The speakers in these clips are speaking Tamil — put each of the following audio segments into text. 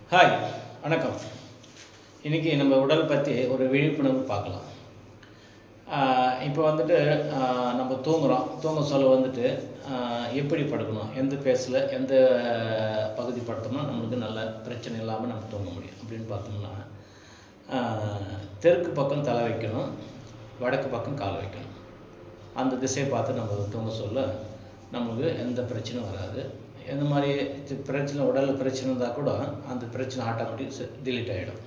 ஹாய், வணக்கம். இன்றைக்கி நம்ம உடல் பற்றி ஒரு விழிப்புணர்வு பார்க்கலாம். இப்போ வந்துட்டு நம்ம தூங்க சொல்ல வந்துட்டு எப்படி படுக்கணும், எந்த பேஸில் எந்த பகுதி படுத்தோம்னா நம்மளுக்கு நல்ல பிரச்சனை இல்லாமல் நம்ம தூங்க முடியும் அப்படின்னு பார்த்தோம்னா, தெற்கு பக்கம் தலை வைக்கணும், வடக்கு பக்கம் கால் வைக்கணும். அந்த திசையை பார்த்து நம்ம தூங்க சொல்ல நம்மளுக்கு எந்த பிரச்சனையும் வராது. எந்த மாதிரி பிரச்சனை உடலில் பிரச்சனை இருந்தால் கூட அந்த பிரச்சனை ஆட்டோமேட்டிக் டிலீட் ஆகிடும்.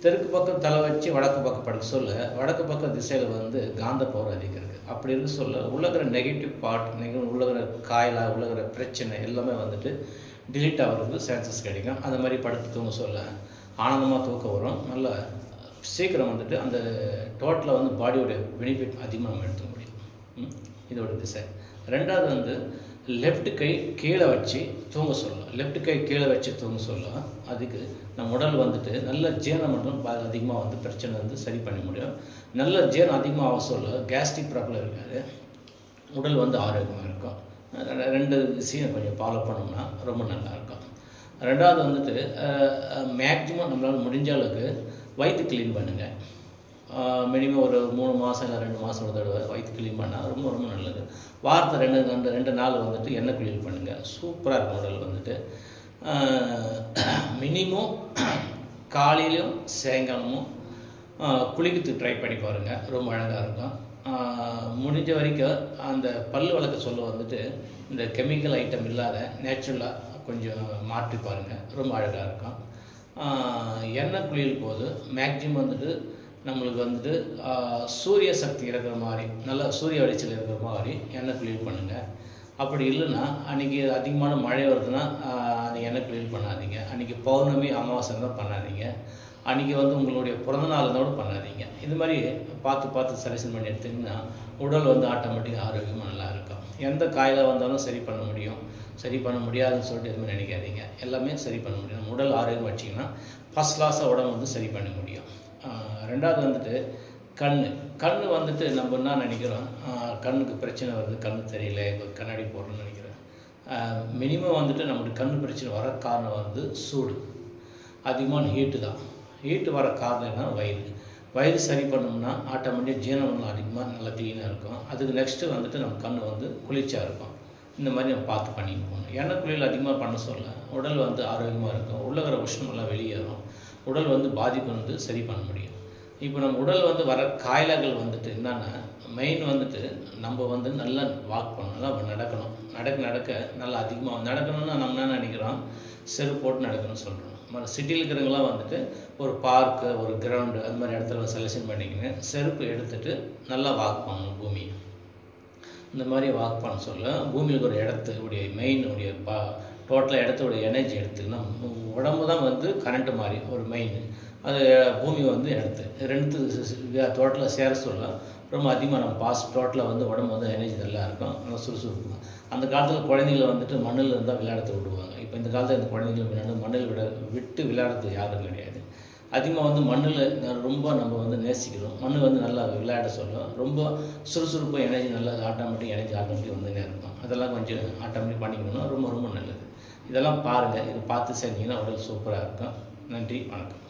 தெற்கு பக்கம் தலை வச்சு வடக்கு பக்கம் படுக்க சொல்ல வடக்கு பக்கம் திசையில் வந்து காந்த பவர் அதிகம் இருக்குது. அப்படி இருக்க சொல்ல உள்ளகிற நெகட்டிவ் பார்ட் உள்ளகிற காயலாக உள்ளகிற பிரச்சனை எல்லாமே வந்துட்டு டிலீட் ஆகிறதுக்கு சான்சஸ் கிடைக்கும். அந்த மாதிரி படுத்து தூங்க சொல்ல ஆனந்தமாக தூக்கம் வரும். நல்லா சீக்கிரம் வந்துட்டு அந்த டோட்டலாக வந்து பாடியோடைய பெனிஃபிட் அதிகமாக நம்ம எடுத்துக்க முடியும். இதோட திசை. ரெண்டாவது வந்து லெஃப்ட் கை கீழே வச்சு தூங்க சொல்லலாம். லெஃப்ட் கை கீழே வச்சு தூங்க சொல்லலாம். அதுக்கு நம்ம உடல் வந்துட்டு நல்ல ஜீரணம் மட்டும் அதிகமாக வந்து பிரச்சனை வந்து சரி பண்ண முடியும். நல்ல ஜீரணம் அதிகமாக ஆக சொல்ல கேஸ்ட்ரிக் ப்ராப்ளம் இருக்காது, உடல் வந்து ஆரோக்கியமாக இருக்கும். ரெண்டு விஷயம் கொஞ்சம் ஃபாலோ பண்ணோம்னா ரொம்ப நல்லாயிருக்கும். ரெண்டாவது வந்துட்டு மேக்ஸிமம் நம்மளால் முடிஞ்ச அளவுக்கு வயிற்று க்ளீன் பண்ணுங்கள். மினிமம் ஒரு 3 மாதம் இல்லை 2 மாதம் ஒரு தடவை வயிற்று க்ளீன் பண்ணால் ரொம்ப ரொம்ப நல்லது. வாரத்தில் ரெண்டு நாள் வந்துட்டு எண்ணெய் குளியல் பண்ணுங்கள். சூப்பராக இருக்கும் உடல் வந்துட்டு. மினிமம் காலையிலும் சாயங்காலமும் குளிக்கிறதுக்கு ட்ரை பண்ணி பாருங்கள், ரொம்ப அழகாக இருக்கும். முடிஞ்ச வரைக்கும் அந்த பல் வளர்க்க சொல்ல வந்துட்டு இந்த கெமிக்கல் ஐட்டம் இல்லாத நேச்சுரலாக கொஞ்சம் மாற்றி பாருங்கள், ரொம்ப அழகாக இருக்கும். எண்ணெய் குளியல் போது மேக்ஸிமம் வந்துட்டு நம்மளுக்கு வந்துட்டு சூரிய சக்தி இருக்கிற மாதிரி நல்லா சூரிய வெளிச்சல் இருக்கிற மாதிரி எண்ணெய் குளியல் பண்ணுங்கள். அப்படி இல்லைன்னா அன்றைக்கி அதிகமான மழை வருதுன்னா அன்றைக்கி எண்ணெய் குளியல் பண்ணாதீங்க. அன்றைக்கி பௌர்ணமி அமாவாசை தான் பண்ணாதீங்க. அன்றைக்கி வந்து உங்களுடைய பிறந்தநாள் இருந்தாலும் பண்ணாதீங்க. இது மாதிரி பார்த்து செலெக்ஷன் பண்ணி எடுத்திங்கன்னா உடல் வந்து ஆட்டோமேட்டிக்காக ஆரோக்கியமாக நல்லா இருக்கும். எந்த காயில் வந்தாலும் சரி பண்ண முடியும், சரி பண்ண முடியாதுன்னு சொல்லிட்டு எதுவுமே நினைக்காதீங்க. எல்லாமே சரி பண்ண முடியும். நம்ம உடல் ஆரோக்கியம் வச்சிங்கன்னா ஃபஸ்ட் கிளாஸாக உடம்பு வந்து சரி பண்ண முடியும். ரெண்டாவது வந்துட்டு கண் வந்துட்டு நம்ம என்ன நினைக்கிறோம், கண்ணுக்கு பிரச்சனை வருது, கண்ணு தெரியல, கண்ணாடி போடுறோன்னு நினைக்கிறேன். மினிமம் வந்துட்டு நம்மளுக்கு கண் பிரச்சனை வர காரணம் வந்து சூடு, அதிகமான ஹீட்டு தான். ஹீட்டு வர காரணம் என்ன, வயிறு சரி பண்ணோம்னா ஆட்டோமேட்டிக் ஜீரணம் அதிகமாக நல்லா க்ளீனாக இருக்கும். அதுக்கு நெக்ஸ்ட்டு வந்துட்டு நம்ம கண் வந்து குளிர்ச்சியாக இருக்கும். இந்த மாதிரி நம்ம பார்த்து பண்ணிட்டு போகணும். எண்ணெய் குளியல் அதிகமாக பண்ண சொல்ல உடல் வந்து ஆரோக்கியமாக இருக்கும். உள்ளகிற உஷ்ணமெல்லாம் வெளியேறும். உடல் வந்து பாதிப்பு வந்து சரி பண்ண முடியும். இப்போ நம்ம உடல் வந்து வர காயல்கள் வந்துட்டு என்னென்னா மெயின் வந்துட்டு நம்ம வந்து நல்லா வாக் பண்ணணும், நல்லா நடக்கணும். நடக்க நல்லா அதிகமாக நடக்கணும்னா நம்ம என்ன நினைக்கிறோம், செருப்பு போட்டு நடக்கணும்னு சொல்கிறோம். சிட்டியில் இருக்கிறவங்களாம் வந்துட்டு ஒரு பார்க்கு, ஒரு கிரவுண்டு அது மாதிரி இடத்துல செலெக்ஷன் பண்ணிக்கின்னு செருப்பு எடுத்துகிட்டு நல்லா வாக் பண்ணணும் பூமியை. இந்த மாதிரி வாக் பண்ண சொல்ல பூமியில் ஒரு இடத்துடைய மெயின் உடைய டோட்டலாக இடத்தோடைய எனர்ஜி எடுத்துக்கினா உடம்பு தான் வந்து கரண்ட்டு மாதிரி ஒரு மெயின். அது பூமி வந்து ரெண்டு டோட்டலாக சேர சொல்ல ரொம்ப அதிகமாக நம்ம டோட்டலாக வந்து உடம்பு வந்து எனர்ஜி நல்லா இருக்கும், நல்லா சுறுசுறுப்பு. அந்த காலத்தில் குழந்தைங்கள வந்துட்டு மண்ணில் இருந்தால் விளையாடுறத விடுவாங்க. இப்போ இந்த காலத்தில் இந்த குழந்தைங்களை மண்ணில் விட்டு விளையாடுறது யாரும் கிடையாது. அதிகமாக வந்து மண்ணில் ரொம்ப நம்ம வந்து நேசிக்கிறோம். மண் வந்து நல்லா விளையாட சொல்லும். ரொம்ப சுறுசுறுப்பு எனர்ஜி நல்லா ஆட்டோமேட்டிக் வந்துன்னே இருக்கும். அதெல்லாம் கொஞ்சம் ஆட்டோமேட்டிக் பண்ணிக்கணும்னா ரொம்ப ரொம்ப நல்லது. இதெல்லாம் பாருங்கள். இதை பார்த்து செஞ்சீங்கன்னா உடல் சூப்பராக இருக்கும். நன்றி, வணக்கம்.